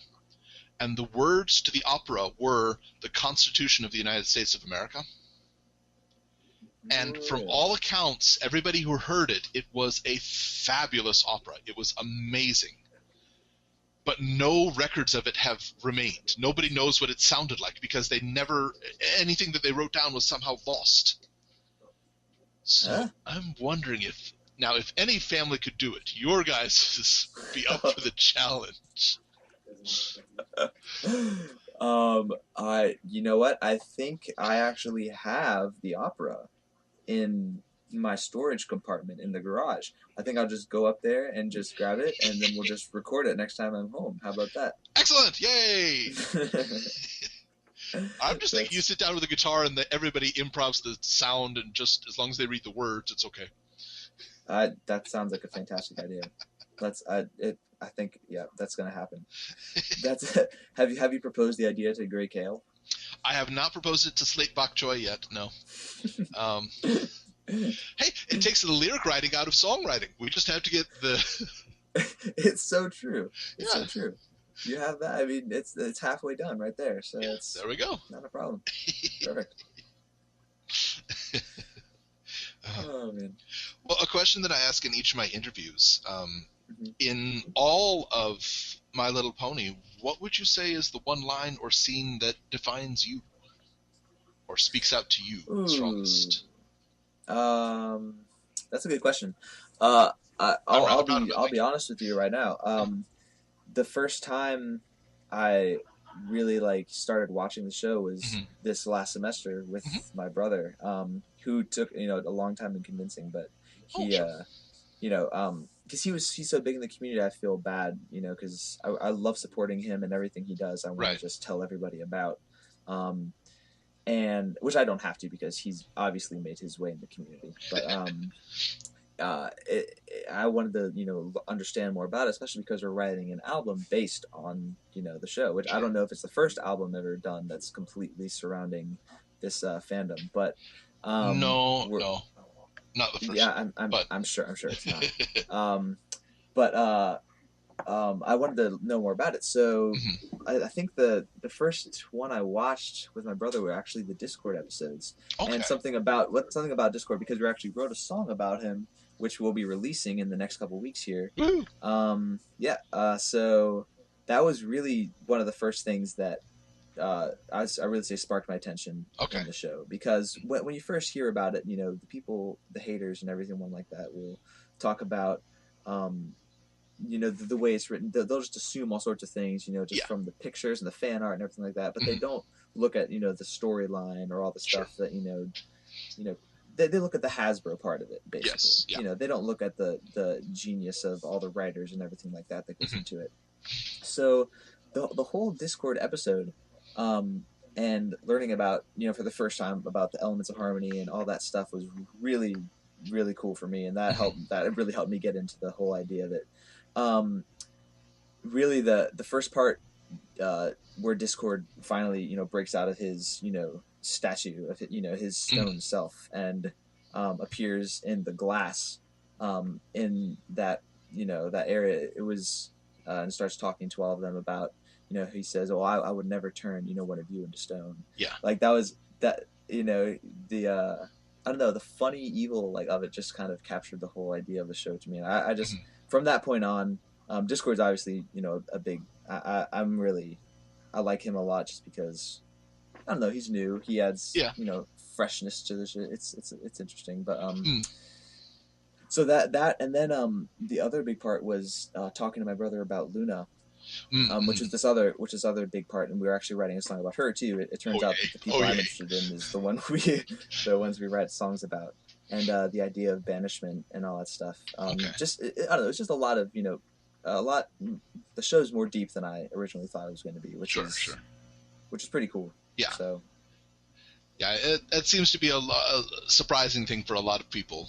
and the words to the opera were the Constitution of the United States of America. And from all accounts, everybody who heard it, it was a fabulous opera. It was amazing. But no records of it have remained. Nobody knows what it sounded like because anything that they wrote down was somehow lost. So I'm wondering if Now, if any family could do it, your guys be up for the challenge. You know what? I think I actually have the opera in my storage compartment in the garage. I think I'll just go up there and just grab it, and then we'll just record it next time I'm home. How about that? Excellent! Yay! I'm just thinking you sit down with a guitar and everybody improvs the sound, and just as long as they read the words, it's okay. That sounds like a fantastic idea. I think that's gonna happen. That's have you proposed the idea to Gray Kale? I have not proposed it to Slate Bok Choy yet. No. Hey, it takes the lyric writing out of songwriting. We just have to get the. It's so true. It's so true. You have that. I mean, it's halfway done right there. So there we go. Not a problem. Perfect. Oh man. Well, a question that I ask in each of my interviews, in all of My Little Pony, what would you say is the one line or scene that defines you, or speaks out to you strongest? That's a good question. I'll be honest with you right now. The first time I really started watching the show was this last semester with my brother, who took a long time in convincing, but he because he's so big in the community, I feel bad, because I love supporting him and everything he does. I want to just tell everybody about, and which I don't have to because he's obviously made his way in the community. But I wanted to understand more about it, especially because we're writing an album based on the show, which I don't know if it's the first album ever done that's completely surrounding this fandom, but no, not the first. Yeah, I'm sure it's not. But I wanted to know more about it, so I think the first one I watched with my brother were actually the Discord episodes, and something about Discord, because we actually wrote a song about him, which we'll be releasing in the next couple weeks here. So that was really one of the first things that I really say sparked my attention in the show, because when you first hear about it, the people, the haters and everyone like that will talk about the way it's written. They'll just assume all sorts of things, just from the pictures and the fan art and everything like that, but they don't look at the storyline or all the stuff that they look at the Hasbro part of it, basically. They don't look at the genius of all the writers and everything like that goes into it. So the whole Discord episode, and learning about, for the first time about the elements of harmony and all that stuff was really, really cool for me. And that really helped me get into the whole idea that, really the first part, where Discord finally, breaks out of his, statue of, his stone self and, appears in the glass, in that, that area. It was, and starts talking to all of them about, he says, "Oh, I would never turn, one of you into stone." Yeah. Like that was that, the I don't know, the funny evil of it just kind of captured the whole idea of the show to me. And I just from that point on, Discord's obviously a big. I like him a lot just because I don't know, he's new. He adds freshness to the show. It's interesting, but so that and then the other big part was talking to my brother about Luna. Which is other big part, and we were actually writing a song about her too. It turns out that the people I'm interested in is the ones we write songs about, and the idea of banishment and all that stuff. Just I don't know, it's just a lot of the show's more deep than I originally thought it was going to be, which is pretty cool. Yeah. So. Yeah, it seems to be a surprising thing for a lot of people.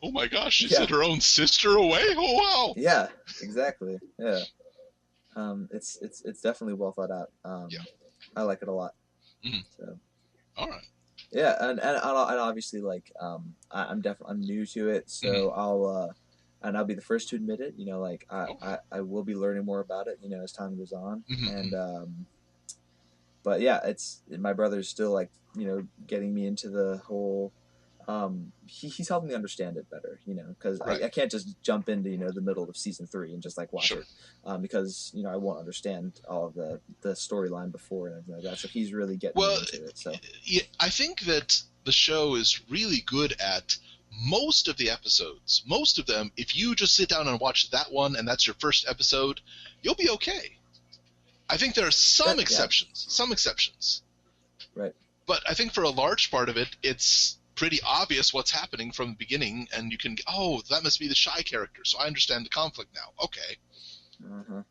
Oh my gosh, she sent her own sister away? Oh wow. Yeah, exactly. Yeah. It's definitely well thought out. I like it a lot. So, all right. Yeah, and obviously I'm new to it, so I'll be the first to admit it. I will be learning more about it, as time goes on, and but yeah, my brother's still getting me into the whole. He's helping me understand it better, because I can't just jump into, the middle of season 3 and just watch it, because, I won't understand all of the storyline before and everything like that. So he's really getting me into it. So yeah, I think that the show is really good at most of the episodes, most of them, if you just sit down and watch that one and that's your first episode, you'll be okay. I think there are some exceptions. Right. But I think for a large part of it, it's pretty obvious what's happening from the beginning, and you can, oh, that must be the shy character, so I understand the conflict now. Okay. Uh-huh.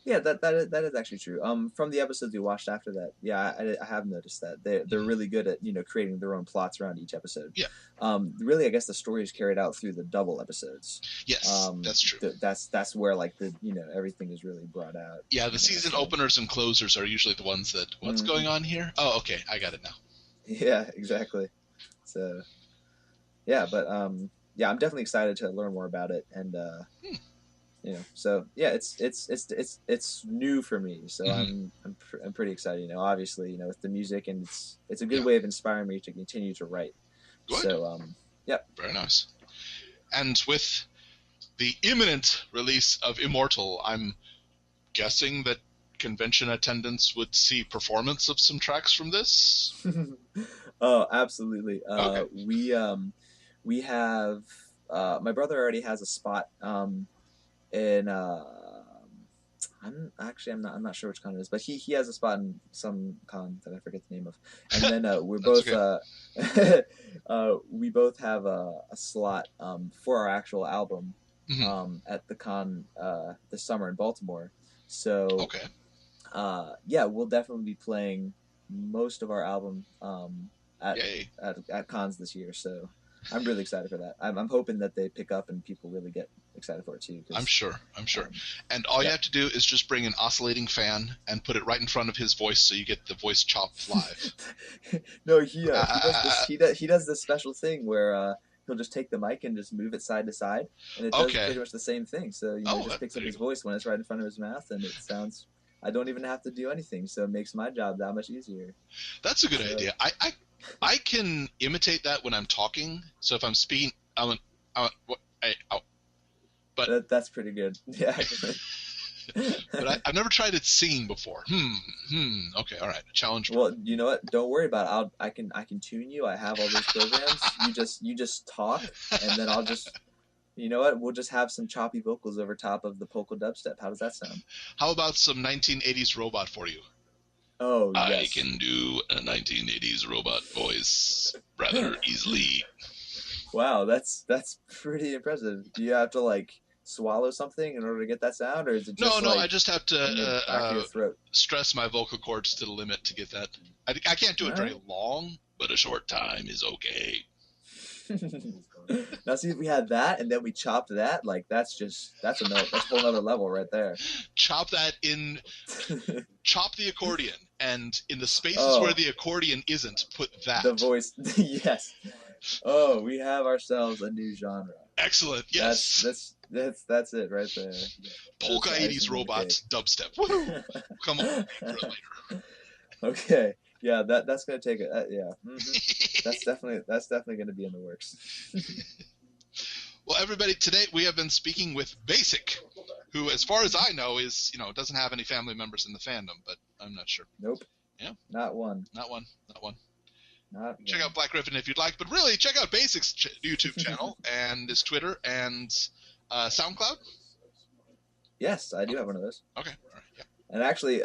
Yeah, that is actually true. From the episodes we watched after that, yeah, I have noticed that they're really good at creating their own plots around each episode. Yeah. Really, I guess the story is carried out through the double episodes. Yes, that's true. That's where like the everything is really brought out. Yeah, the season openers and closers are usually the ones that what's going on here? Oh, okay, I got it now. Yeah, exactly. So, yeah, but yeah, I'm definitely excited to learn more about it, and so yeah, it's new for me, so I'm pretty excited. Obviously, with the music, and it's a good way of inspiring me to continue to write. Good. So yeah, very nice. And with the imminent release of Immortal, I'm guessing that convention attendants would see performance of some tracks from this. Oh, absolutely. Okay. We have my brother already has a spot in I'm not sure which con it is, but he has a spot in some con that I forget the name of, and then we're both we both have a slot for our actual album at the con this summer in Baltimore. So okay. Yeah, we'll definitely be playing most of our album at cons this year. So I'm really excited for that. I'm hoping that they pick up and people really get excited for it too. I'm sure. And all you have to do is just bring an oscillating fan and put it right in front of his voice, so you get the voice chopped live. No, he does this special thing where he'll just take the mic and just move it side to side, and it does pretty much the same thing. So it just picks up his voice when it's right in front of his mouth, and it sounds. I don't even have to do anything, so it makes my job that much easier. That's a good idea. I can imitate that when I'm talking. So if I'm speaking, but that's pretty good. Yeah. But I've never tried it singing before. Okay, all right. Challenge. Well, you know what? Don't worry about it. I can tune you. I have all those programs. You just talk, and then I'll just. You know what? We'll just have some choppy vocals over top of the polka dubstep. How does that sound? How about some 1980s robot for you? Oh, yes. I can do a 1980s robot voice rather easily. Wow, that's pretty impressive. Do you have to swallow something in order to get that sound, or is it just No, I just have to stress my vocal cords to the limit to get that. I can't do it very long, but a short time is okay. Now see, if we had that and then we chopped that, that's a whole other level right there. Chop that in, chop the accordion, and in the spaces where the accordion isn't, put that. The voice, yes. Oh, we have ourselves a new genre. Excellent, yes. That's it right there. Polka 80s robots, dubstep. Woohoo! Come on, later. Okay. Yeah, that's gonna take it. Yeah, that's definitely gonna be in the works. Well, everybody, today we have been speaking with Baasik, who, as far as I know, doesn't have any family members in the fandom, but I'm not sure. Nope. Yeah. Not one. Check out Black Griffin if you'd like, but really check out Baasik's YouTube channel and his Twitter and SoundCloud. Yes, I do have one of those. Okay. All right. Yeah. And actually,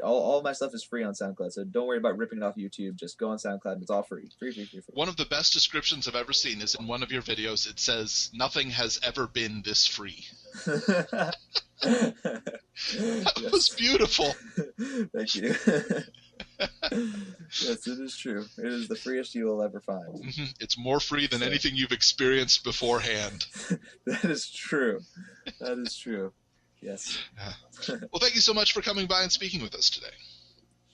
all of my stuff is free on SoundCloud, so don't worry about ripping it off YouTube. Just go on SoundCloud, and it's all free. Free. One of the best descriptions I've ever seen is in one of your videos. It says, "Nothing has ever been this free." That was beautiful. Thank you. Yes, it is true. It is the freest you will ever find. It's more free than anything you've experienced beforehand. That is true. Yes. Well, thank you so much for coming by and speaking with us today.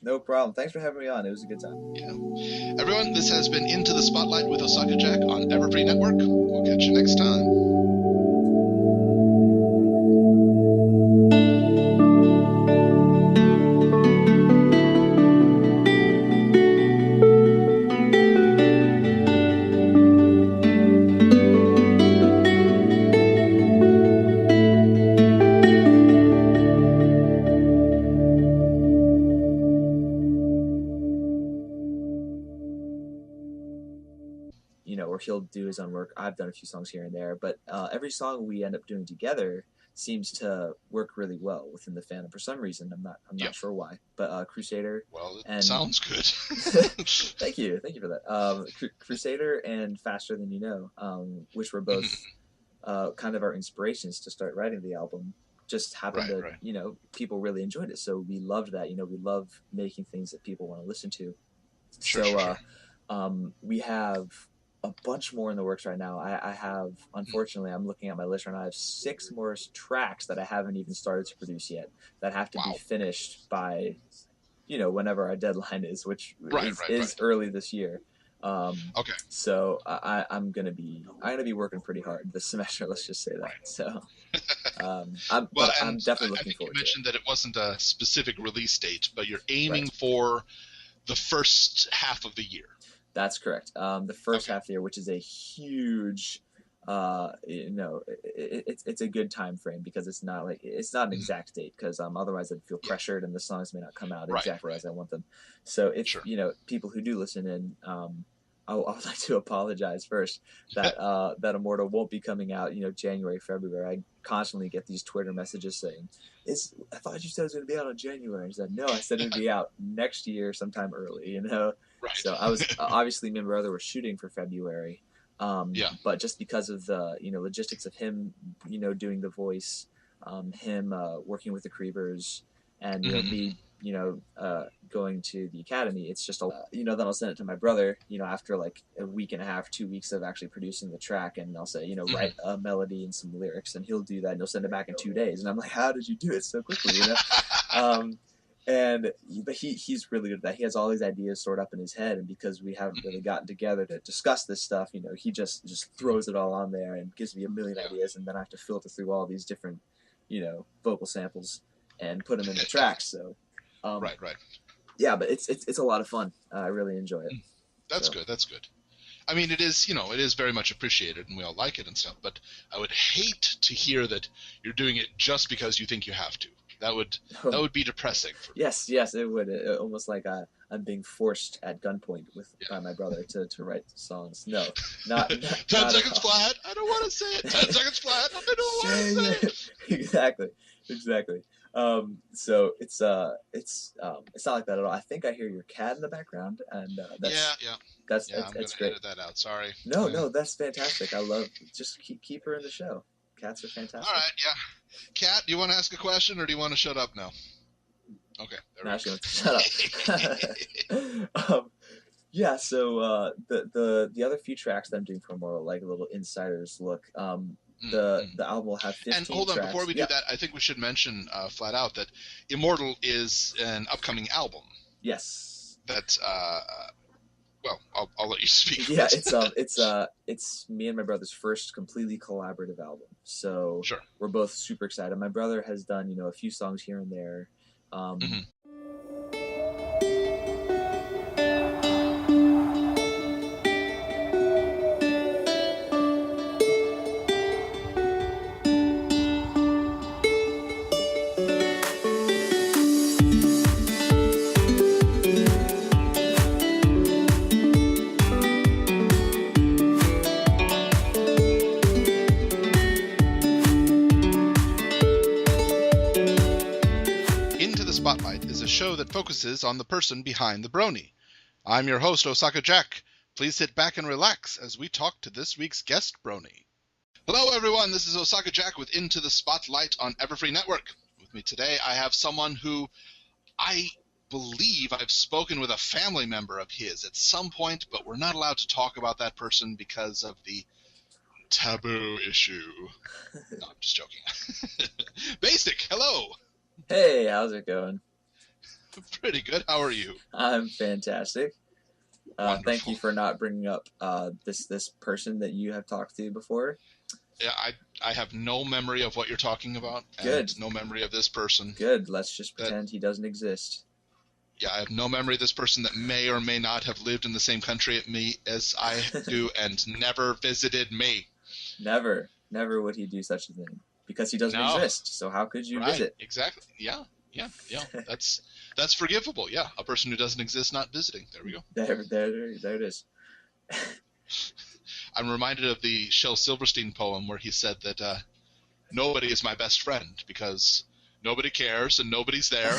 No problem. Thanks for having me on. It was a good time. Yeah. Everyone, this has been Into the Spotlight with Osaka Jack on Everfree Network. We'll catch you next time. He'll do his own work. I've done a few songs here and there, but every song we end up doing together seems to work really well within the fandom for some reason. I'm not sure why, but Crusader. Well, it sounds good. Thank you for that. Crusader and Faster Than You Know, which were both kind of our inspirations to start writing the album. Just happened people really enjoyed it, so we loved that. We love making things that people want to listen to. Sure. We have a bunch more in the works right now. I have, unfortunately, I'm looking at my list right now. I have 6 more tracks that I haven't even started to produce yet that have to be finished by, whenever our deadline is, which is early this year. Okay. So I'm gonna be working pretty hard this semester. Let's just say that. So, I'm definitely looking forward. You mentioned that it wasn't a specific release date, but you're aiming for the first half of the year. That's correct. The first half of the year, which is a huge, it's a good time frame because it's not an exact date because otherwise I'd feel pressured and the songs may not come out exactly as I want them. So if people who do listen in, I would like to apologize first that that Immortal won't be coming out January, February. I constantly get these Twitter messages saying, I thought you said it was going to be out in January. I said, no, I said it'd be out next year sometime early, Right. So I was obviously me and my brother were shooting for February. But just because of the logistics of him doing the voice, him working with the Creepers, and me going to the academy, it's just then I'll send it to my brother after like a week and a half, 2 weeks of actually producing the track, and I'll say write a melody and some lyrics, and he'll do that and he'll send it back in 2 days, and I'm like, how did you do it so quickly? But he's really good at that. He has all these ideas stored up in his head, and because we haven't really gotten together to discuss this stuff, he just throws it all on there and gives me a million ideas, and then I have to filter through all these different, vocal samples and put them in the tracks. So, right. Yeah, but it's a lot of fun. I really enjoy it. That's good. That's good. I mean, it is very much appreciated, and we all like it and stuff. But I would hate to hear that you're doing it just because you think you have to. That would be depressing. Yes, it would. Almost like I'm being forced at gunpoint by my brother to write songs. No, not 10 seconds flat. I don't want to say it. 10 seconds flat. I don't want to say it. Exactly. So it's not like that at all. I think I hear your cat in the background, and that's I'm gonna great. edit that out. Sorry. No, that's fantastic. I love just keep her in the show. Cats are fantastic. All right, yeah. Cat, do you want to ask a question or do you want to shut up now? Okay. Shut up. So the other few tracks that I'm doing for Immortal, like a little insider's look. The album will have 15 tracks. And hold on, before we do that, I think we should mention flat out that Immortal is an upcoming album. Yes. That's well, I'll let you speak. Yeah, it's me and my brother's first completely collaborative album. So we're both super excited. My brother has done a few songs here and there. Spotlight is a show that focuses on the person behind the brony. I'm your host, Osaka Jack. Please sit back and relax as we talk to this week's guest brony. Hello, everyone. This is Osaka Jack with Into the Spotlight on Everfree Network. With me today, I have someone who I believe I've spoken with a family member of his at some point, but we're not allowed to talk about that person because of the taboo issue. No, I'm just joking. Baasik, hello. Hey, how's it going? Pretty good. How are you? I'm fantastic. Thank you for not bringing up this person that you have talked to before. Yeah, I have no memory of what you're talking about. Good. And no memory of this person. Good. Let's just pretend he doesn't exist. Yeah, I have no memory of this person that may or may not have lived in the same country as I do and never visited me. Never would he do such a thing. Because he doesn't exist, so how could you visit? Exactly. Yeah. That's forgivable. Yeah, a person who doesn't exist not visiting. There we go. There it is. I'm reminded of the Shel Silverstein poem where he said that nobody is my best friend because nobody cares and nobody's there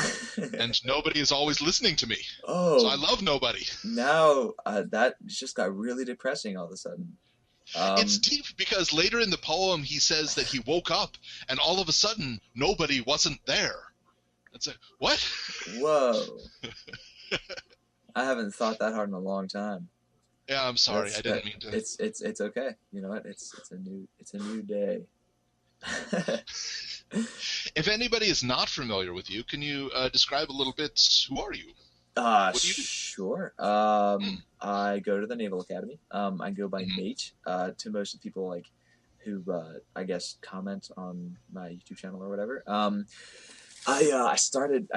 and nobody is always listening to me. Oh, so I love nobody. Now that just got really depressing all of a sudden. It's deep because later in the poem he says that he woke up and all of a sudden nobody wasn't there. It's like, what? Whoa. I haven't thought that hard in a long time. Yeah, I'm sorry. I didn't mean to. It's okay. You know what? It's a new day. If anybody is not familiar with you, can you describe a little bit, who are you? What do you do? Sure. I go to the Naval Academy. I go by Nate. To most of the people who I guess comment on my YouTube channel or whatever. I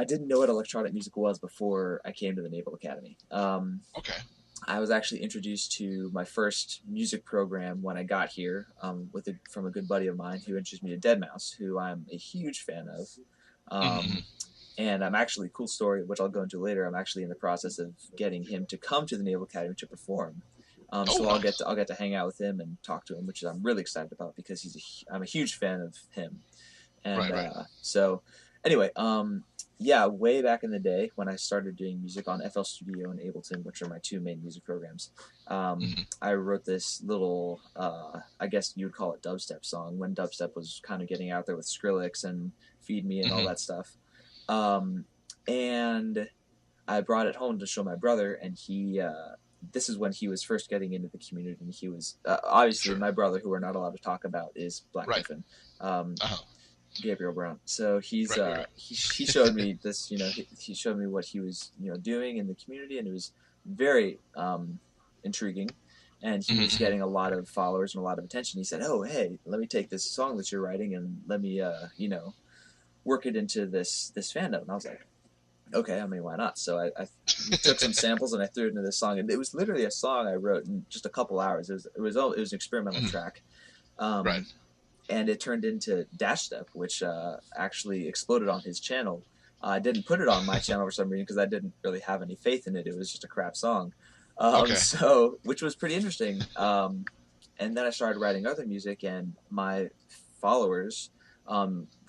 didn't know what electronic music was before I came to the Naval Academy. Okay. I was actually introduced to my first music program when I got here from a good buddy of mine who introduced me to Deadmau5, who I'm a huge fan of. And I'm actually, cool story, which I'll go into later, I'm actually in the process of getting him to come to the Naval Academy to perform. So nice. I'll get to hang out with him and talk to him, which I'm really excited about because I'm a huge fan of him. And right. So anyway, yeah, way back in the day when I started doing music on FL Studio and Ableton, which are my two main music programs, I wrote this little, I guess you would call it dubstep song when dubstep was kind of getting out there with Skrillex and Feed Me and all that stuff. And I brought it home to show my brother, and this is when he was first getting into the community, and he was, obviously sure. My brother, who we're not allowed to talk about, is Black Griffin. Gabriel Brown. So he showed me this, he showed me what he was, doing in the community, and it was very intriguing. And he was getting a lot of followers and a lot of attention. He said, "Oh, hey, let me take this song that you're writing and let me, work it into this fandom." And I was like, okay, I mean, why not? So I took some samples and I threw it into this song, and it was literally a song I wrote in just a couple hours. It was an experimental track. Right. And it turned into Dash Step, which actually exploded on his channel. I didn't put it on my channel for some reason because I didn't really have any faith in it. It was just a crap song. So, which was pretty interesting. And then I started writing other music, and my followers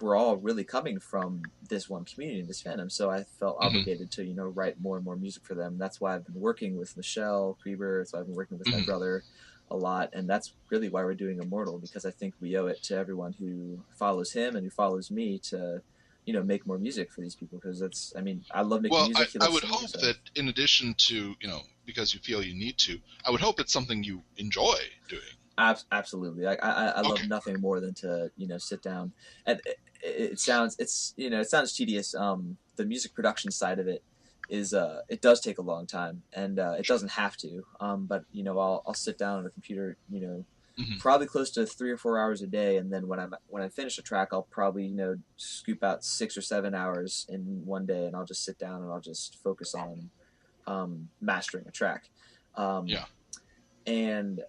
were all really coming from this one community, this fandom. So I felt obligated to, write more and more music for them. That's why I've been working with Michelle Krieber. So I've been working with my brother a lot, and that's really why we're doing Immortal, because I think we owe it to everyone who follows him and who follows me to, make more music for these people, because I love making music. I would hope that in addition to, because you feel you need to, I would hope it's something you enjoy doing. Absolutely. I love nothing more than to, sit down, and it sounds tedious. The music production side of it is it does take a long time, and it doesn't have to, but I'll sit down on a computer, probably close to 3 or 4 hours a day, and then when I finish a track, I'll probably scoop out 6 or 7 hours in one day, and I'll just sit down and I'll just focus on mastering a track. And